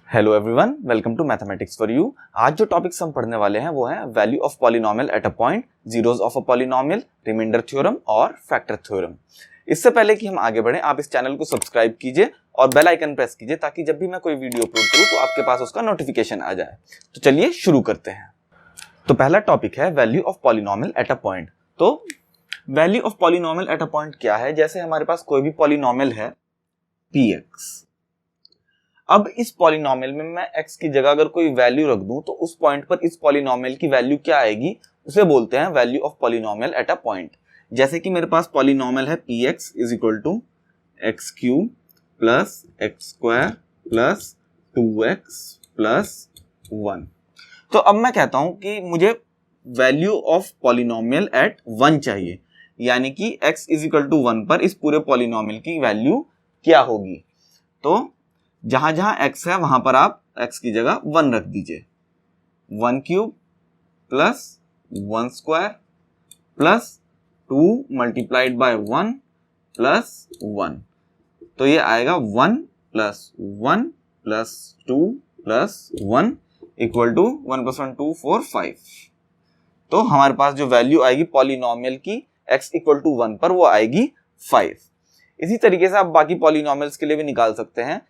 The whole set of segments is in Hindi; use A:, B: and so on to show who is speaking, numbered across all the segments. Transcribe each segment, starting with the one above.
A: Hello everyone, welcome to mathematics for you. आज जो टॉपिक्स हम पढ़ने वाले हैं वो है value of polynomial at a point, zeros of a polynomial, remainder theorem और फैक्टर थ्योरम। इससे पहले कि हम आगे बढ़ें, आप इस चैनल को सब्सक्राइब कीजिए और बेल आइकन प्रेस कीजिए ताकि जब भी मैं कोई वीडियो अपलोड करूं तो आपके पास उसका नोटिफिकेशन आ जाए। तो चलिए शुरू करते हैं। तो पहला टॉपिक है value of polynomial at a point. तो value of polynomial at a point क्या है? जैसे हमारे पास कोई भी पॉलिनोमियल है px, अब इस पॉलिनोमियल में मैं x की जगह अगर कोई वैल्यू रख दूं तो उस पॉइंट पर इस पॉलिनोमियल की वैल्यू क्या आएगी, उसे बोलते हैं value of polynomial at a point. जैसे कि मेरे पास पॉलिनोमियल है px is equal to x cube plus x square plus 2x plus 1। तो अब मैं कहता हूं कि मुझे वैल्यू ऑफ पॉलिनोमियल एट 1 चाहिए, यानी कि x इज इक्वल टू 1 पर इस पूरे पॉलिनोमियल की वैल्यू क्या होगी। तो जहां जहां x है वहां पर आप x की जगह 1 रख दीजिए। 1 cube plus 1 square plus 2 multiplied by 1 plus 1। तो ये आएगा 1 plus 1 plus 2 plus 1 equal to 1 plus 1 2 4 5। तो हमारे पास जो वैल्यू आएगी पॉलिनोमियल की x इक्वल टू 1 पर वो आएगी 5। इसी तरीके से आप बाकी पॉलिनोमियल्स के लिए भी निकाल सकते हैं।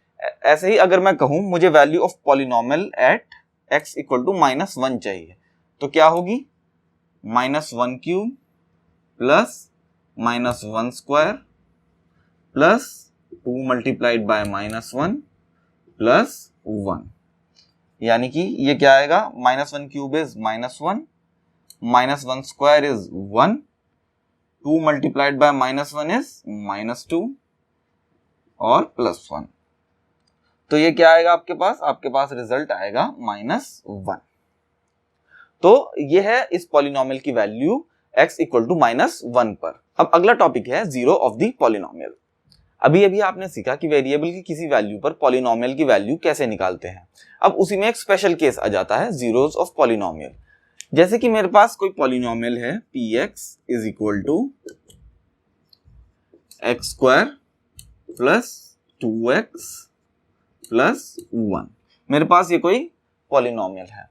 A: ऐसे ही अगर मैं कहूं मुझे value of polynomial at x equal to -1 चाहिए, तो क्या होगी? -1 cube plus -1 square plus 2 multiplied by -1 plus 1। यानी कि ये क्या आएगा? -1 cube is -1, -1 square is 1, 2 multiplied by -1 is -2 और प्लस 1। तो ये क्या आएगा आपके पास रिजल्ट आएगा -1। तो ये है इस पॉलिनोमियल की वैल्यू x इक्वल टू -1 पर। अब अगला टॉपिक है जीरो ऑफ द पॉलिनोमियल। अभी आपने सीखा कि वेरिएबल की किसी वैल्यू पर पॉलिनोमियल की वैल्यू कैसे निकालते हैं। अब उसी में एक स्पेशल केस आ जाता है जीरोस ऑफ पॉलिनोमियल। जैसे कि मेरे पास कोई पॉलिनोमियल है px is equal to x square plus 2x plus 1। मेरे पास ये कोई पॉलिनोमियल है।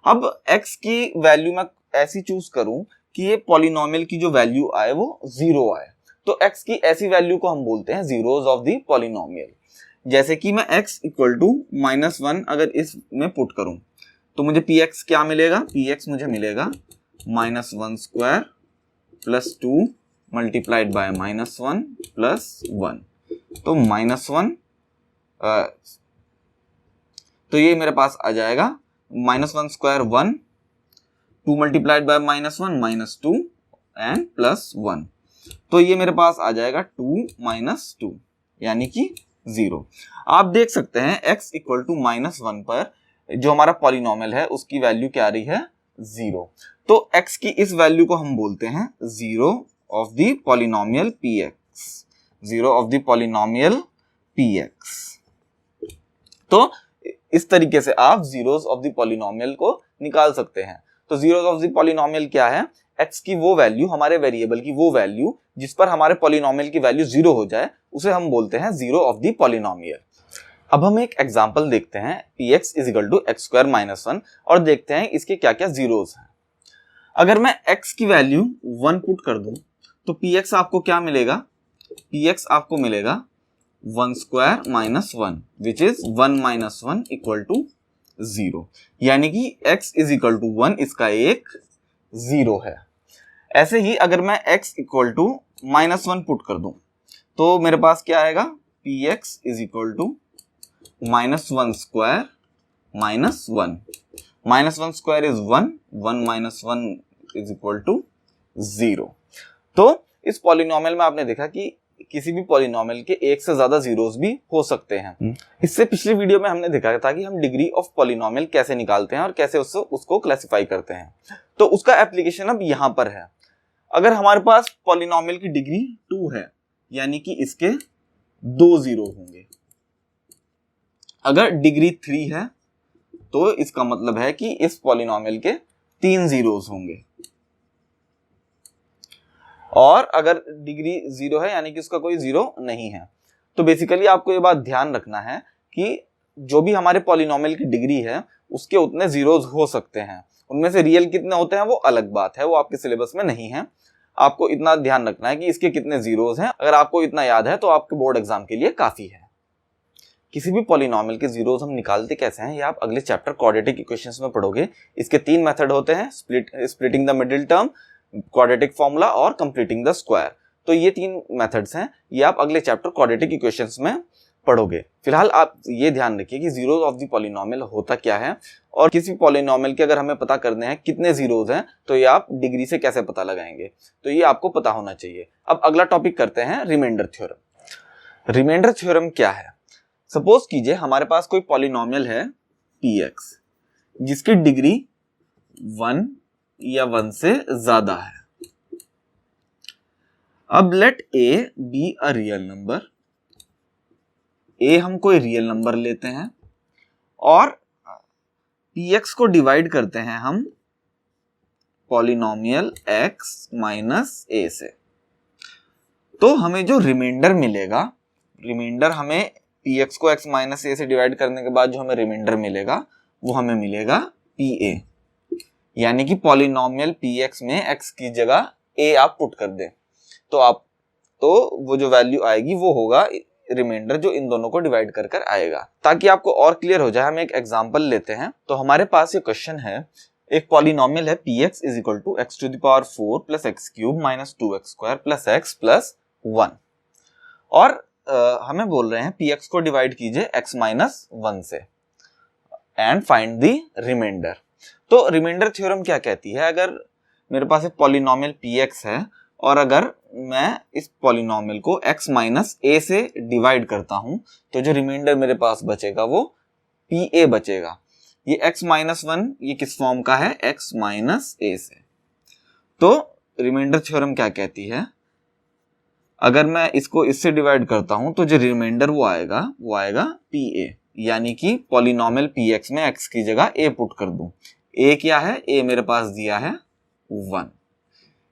A: अब x की वैल्यू मैं ऐसी चूज करूं कि ये पॉलिनोमियल की जो वैल्यू आए वो 0 आए, तो x की ऐसी वैल्यू को हम बोलते हैं जीरोस ऑफ द पॉलिनोमियल। जैसे कि मैं x इक्वल टू -1 अगर इसमें पुट करूं तो मुझे px क्या मिलेगा? px मुझे मिलेगा -1 square plus 2 multiplied by -1 plus 1। तो -1 तो ये मेरे पास आ जाएगा -1 square 1, 2 multiplied by -1 -2 and plus 1। तो ये मेरे पास आ जाएगा 2 -2 यानी कि 0। आप देख सकते हैं x इक्वल टू -1 पर जो हमारा पॉलिनोमियल है उसकी वैल्यू क्या आ रही है? 0। तो x की इस वैल्यू को हम बोलते हैं zero of the polynomial px, zero of the polynomial px। तो इस तरीके से आप जीरोस ऑफ द पॉलिनोमियल को निकाल सकते हैं। तो जीरोस ऑफ द पॉलिनोमियल क्या है? x की वो वैल्यू, हमारे वेरिएबल की वो वैल्यू जिस पर हमारे पॉलिनोमियल की वैल्यू 0 हो जाए उसे हम बोलते हैं जीरो ऑफ द पॉलिनोमियल। अब हम एक एग्जांपल देखते हैं px is equal to x square -1 और देखते हैं इसके क्या क्या जीरोस हैं। अगर मैं x की वैल्यू 1 पुट कर दूं तो px आपको क्या मिलेगा? px आपको मिलेगा 1 square -1 which is 1 -1 equal to 0, यानी कि x इज इक्वल टू 1 इसका एक 0 है। ऐसे ही अगर मैं x इक्वल टू -1 पुट कर दूं तो मेरे पास क्या आएगा? px is equal to -1 square -1, -1 square is 1, 1 -1 is equal to 0। तो इस पॉलिनोमियल में आपने देखा कि किसी भी पॉलिनोमियल के एक से ज्यादा जीरोस भी हो सकते हैं। इससे पिछली वीडियो में हमने देखा था कि हम डिग्री ऑफ पॉलिनोमियल कैसे निकालते हैं और कैसे उसको क्लासिफाई करते हैं। तो उसका एप्लीकेशन अब यहां पर है। अगर हमारे पास पॉलिनोमियल की डिग्री 2 है यानी कि इसके 2 जीरो होंगे। अगर डिग्री 3 है तो इसका मतलब है कि इस पॉलिनोमियल के 3 जीरोस होंगे। और अगर डिग्री 0 है यानी कि उसका कोई 0 नहीं है। तो बेसिकली आपको ये बात ध्यान रखना है कि जो भी हमारे पॉलिनोमियल की डिग्री है उसके उतने जीरोज हो सकते हैं। उनमें से रियल कितने होते हैं वो अलग बात है, वो आपके सिलेबस में नहीं है। आपको इतना ध्यान रखना है कि इसके कितने जीरोज हैं। अगर आपको इतना याद है तो आपके बोर्ड एग्जाम के लिए काफी है। किसी भी पॉलिनोमियल के जीरोज हम निकालते कैसे हैं ये आप अगले चैप्टर क्वाड्रेटिक इक्वेशंस में पढ़ोगे। इसके 3 मेथड होते हैं, splitting the middle term, quadratic formula और कंप्लीटिंग द स्क्वायर। तो ये 3 मेथड्स हैं, ये आप अगले चैप्टर क्वाड्रेटिक इक्वेशंस में पढ़ोगे। फिलहाल आप ये ध्यान रखिए कि जीरोज ऑफ द पॉलिनोमियल होता क्या है, और किसी पॉलिनोमियल के अगर हमें पता करने हैं कितने जीरोज हैं तो ये आप डिग्री से कैसे पता लगाएंगे, तो ये आपको पता होना चाहिए। अब अगला टॉपिक करते हैं रिमाइंडर थ्योरम। रिमाइंडर थ्योरम क्या है? सपोज कीजिए हमारे पास कोई पॉलिनोमियल है px जिसकी डिग्री 1 या 1 से ज्यादा है। अब let a be a real number, a हम कोई रियल नंबर लेते हैं और px को डिवाइड करते हैं हम पॉलिनोमियल x माइनस a से। तो हमें जो रिमाइंडर मिलेगा, रिमाइंडर हमें px को x माइनस a से डिवाइड करने के बाद जो हमें रिमाइंडर मिलेगा वो हमें मिलेगा pa, यानी कि पॉलिनोमियल px में x की जगह a आप पुट कर दें तो वो जो वैल्यू आएगी वो होगा रिमाइंडर जो इन दोनों को डिवाइड कर कर आएगा। ताकि आपको और क्लियर हो जाए हम एक एग्जांपल लेते हैं। तो हमारे पास ये क्वेश्चन है, एक पॉलिनोमियल है px is equal to x to the power 4 plus x cube minus 2x square plus x plus 1, और हमें बोल रहे हैं px को डिवाइड कीजिए x माइनस 1 से एंड फाइंड द रिमाइंडर। तो रिमाइंडर थ्योरम क्या कहती है, अगर मेरे पास एक पॉलिनोमियल px है और अगर मैं इस पॉलिनोमियल को x माइनस a से डिवाइड करता हूं तो जो रिमाइंडर मेरे पास बचेगा वो pa बचेगा। ये x माइनस 1 ये किस फॉर्म का है, x माइनस a से। तो रिमाइंडर थ्योरम क्या कहती है, अगर मैं इसको इससे डिवाइड करता हूं तो जो रिमाइंडर वो आएगा pa, यानी कि पॉलिनोमियल px में x की जगह a पुट कर दूं। a क्या है, a मेरे पास दिया है 1,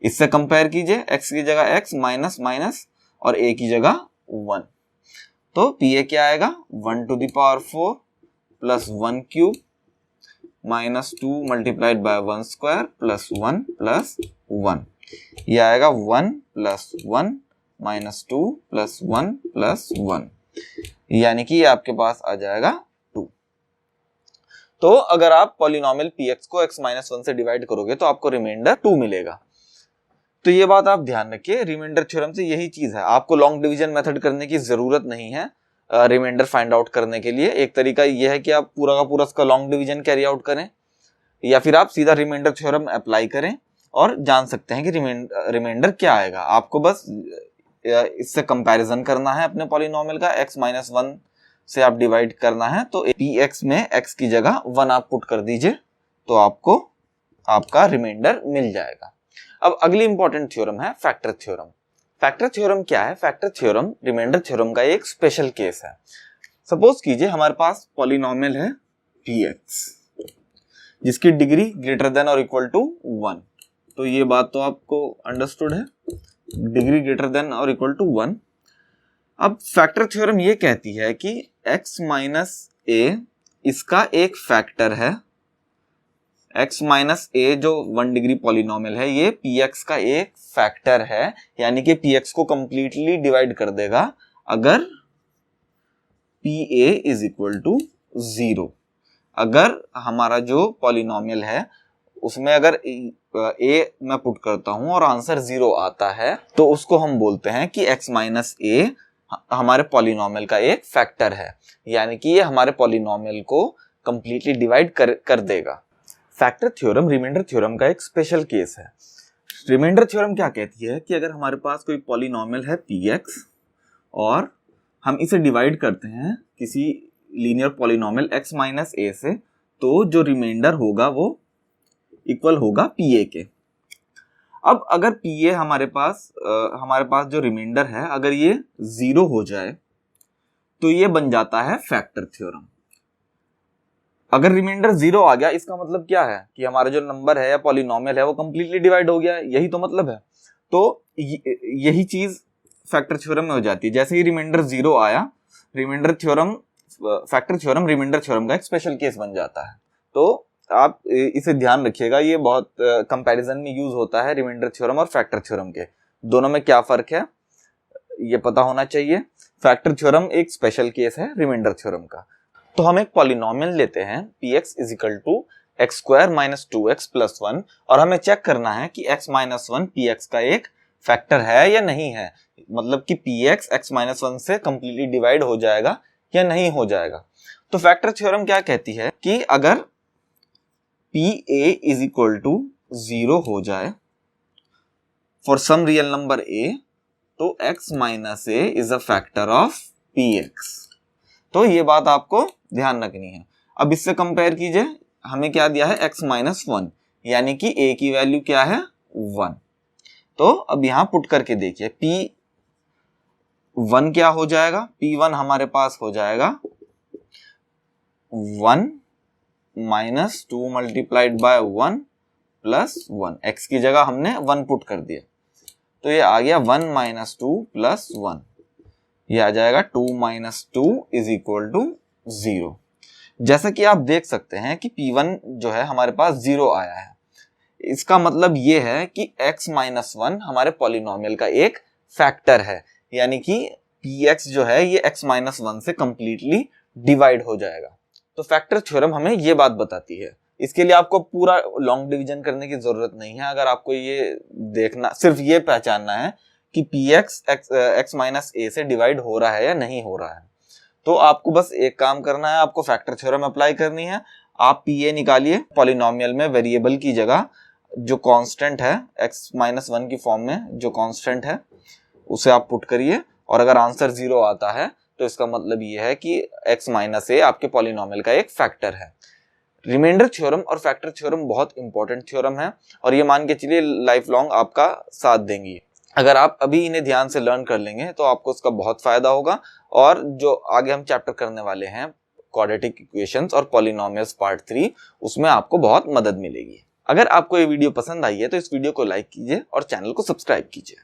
A: इससे कंपेयर कीजिए x की जगह x माइनस माइनस और a की जगह 1, तो pa क्या आएगा 1 to the power 4 plus 1 cube minus 2 multiplied by 1 square plus 1 plus 1, ये आएगा 1 प्लस 1 माइनस 2 प्लस 1 प्लस 1, यानी कि ये आपके पास आ जाएगा 2। तो अगर आप पॉलिनोमियल px को x माइनस 1 से डिवाइड करोगे तो आपको रिमाइंडर 2 मिलेगा। तो ये बात आप ध्यान रखिए, रिमाइंडर थ्योरम से यही चीज है, आपको लॉन्ग डिवीजन मेथड करने की जरूरत नहीं है रिमाइंडर फाइंड आउट करने के लिए। एक तरीका यह है कि आप पूरा का पूरा इसका लॉन्ग डिवीजन कैरी आउट करें, या फिर आप सीधा रिमाइंडर थ्योरम अप्लाई करें और जान सकते हैं कि रिमाइंडर क्या आएगा। आपको बस इससे कंपैरिजन करना है अपने पॉलिनोमियल का, x माइनस 1 से आप डिवाइड करना है तो px में x की जगह 1 आप पुट कर दीजिए तो आपको आपका रिमाइंडर मिल जाएगा। अब अगली इंपॉर्टेंट थ्योरम है फैक्टर थ्योरम। फैक्टर थ्योरम क्या है? फैक्टर थ्योरम रिमाइंडर थ्योरम का एक स्पेशल केस है। सपोज कीजिए हमारे पास पॉलिनोमियल है px जिसकी डिग्री ग्रेटर देन और इक्वल टू 1, तो ये बात तो आपको अंडरस्टूड है, डिग्री ग्रेटर देन और इक्वल टू 1। अब फैक्टर थ्योरम ये कहती है कि x माइनस a इसका एक फैक्टर है, x माइनस a जो 1 डिग्री पॉलिनोमियल है ये px का एक फैक्टर है, यानी कि px को कंप्लीटली डिवाइड कर देगा अगर pa इज इक्वल टू 0। अगर हमारा जो पॉलिनोमियल है उसमें अगर a मैं पुट करता हूं और आंसर 0 आता है तो उसको हम बोलते हैं कि x माइनस a हमारे पॉलिनोमियल का एक फैक्टर है, यानी कि ये हमारे पॉलिनोमियल को कंप्लीटली डिवाइड कर देगा। फैक्टर थ्योरम रिमाइंडर थ्योरम का एक स्पेशल केस है। रिमाइंडर थ्योरम क्या कहती है कि अगर हमारे पास कोई पॉलिनोमियल है px और हम इसे डिवाइड करते हैं किसी linear polynomial x minus a से, तो जो रिमाइंडर होगा वो इक्वल होगा pa के। अब अगर pa हमारे पास जो रिमाइंडर है अगर ये 0 हो जाए तो ये बन जाता है फैक्टर थ्योरम। अगर रिमाइंडर 0 आ गया इसका मतलब क्या है कि हमारा जो नंबर है या पॉलिनोमियल है वो कंप्लीटली डिवाइड हो गया है, यही तो मतलब है। तो यही चीज फैक्टर थ्योरम में हो जाती है। जैसे ही रिमाइंडर 0 आया, remainder theorem factor theorem remainder theorem का एक स्पेशल केस बन जाता है। तो आप इसे ध्यान रखिएगा, ये बहुत कंपैरिजन में यूज होता है रिमाइंडर थ्योरम और फैक्टर थ्योरम के। दोनों में क्या फर्क है ये पता होना चाहिए। फैक्टर थ्योरम एक स्पेशल केस है रिमाइंडर थ्योरम का। तो हम एक पॉलिनोमियल लेते हैं px is equal to x square minus 2x plus 1 और हमें चेक करना है कि x माइनस 1 px का एक फैक्टर है या नहीं है, मतलब कि px x माइनस 1 से कंप्लीटली डिवाइड हो जाएगा या नहीं हो जाएगा। तो फैक्टर थ्योरम क्या कहती है कि अगर pa इज इक्वल टू 0 हो जाए for some real number a, तो x minus a is a factor of px। तो ये बात आपको ध्यान रखनी है। अब इससे कंपेयर कीजिए, हमें क्या दिया है x माइनस 1, यानी कि a की वैल्यू क्या है 1। तो अब यहां पुट करके देखिए p1 क्या हो जाएगा, p1 हमारे पास हो जाएगा 1 minus 2 multiplied by 1 plus 1, x की जगह हमने 1 पुट कर दिया, तो ये आ गया 1 माइनस 2 प्लस 1, ये आ जाएगा 2 माइनस 2 इज इक्वल टू 0। जैसा कि आप देख सकते हैं कि p1 जो है हमारे पास 0 आया है, इसका मतलब ये है कि x माइनस 1 हमारे पॉलिनोमियल का एक फैक्टर है, यानी कि px जो है ये x माइनस 1 से कंप्लीटली डिवाइड हो जाएगा। तो फैक्टर थ्योरम हमें ये बात बताती है। इसके लिए आपको पूरा लॉन्ग डिवीजन करने की जरूरत नहीं है। अगर आपको ये देखना, सिर्फ ये पहचानना है कि px x माइनस a से डिवाइड हो रहा है या नहीं हो रहा है, तो आपको बस एक काम करना है, आपको फैक्टर थ्योरम अप्लाई करनी है। आप pa निकालिए, पॉलिनोमियल में वेरिएबल की जगह जो कांस्टेंट है x माइनस 1 की फॉर्म में जो कांस्टेंट है उसे आप पुट करिए, और अगर आंसर 0 आता है तो इसका मतलब ये है कि x माइनस a आपके पॉलिनोमियल का एक फैक्टर है। रिमाइंडर थ्योरम और फैक्टर थ्योरम बहुत इंपॉर्टेंट थ्योरम है और ये मान के चलिए लाइफ लॉन्ग आपका साथ देंगी। अगर आप अभी इन्हें ध्यान से लर्न कर लेंगे तो आपको इसका बहुत फायदा होगा, और जो आगे हम चैप्टर करने वाले हैं क्वाड्रेटिक इक्वेशंस और पॉलिनोमियल्स पार्ट 3, उसमें आपको बहुत मदद मिलेगी। अगर आपको ये वीडियो पसंद आई है तो इस वीडियो को लाइक कीजिए और चैनल को सब्सक्राइब कीजिए।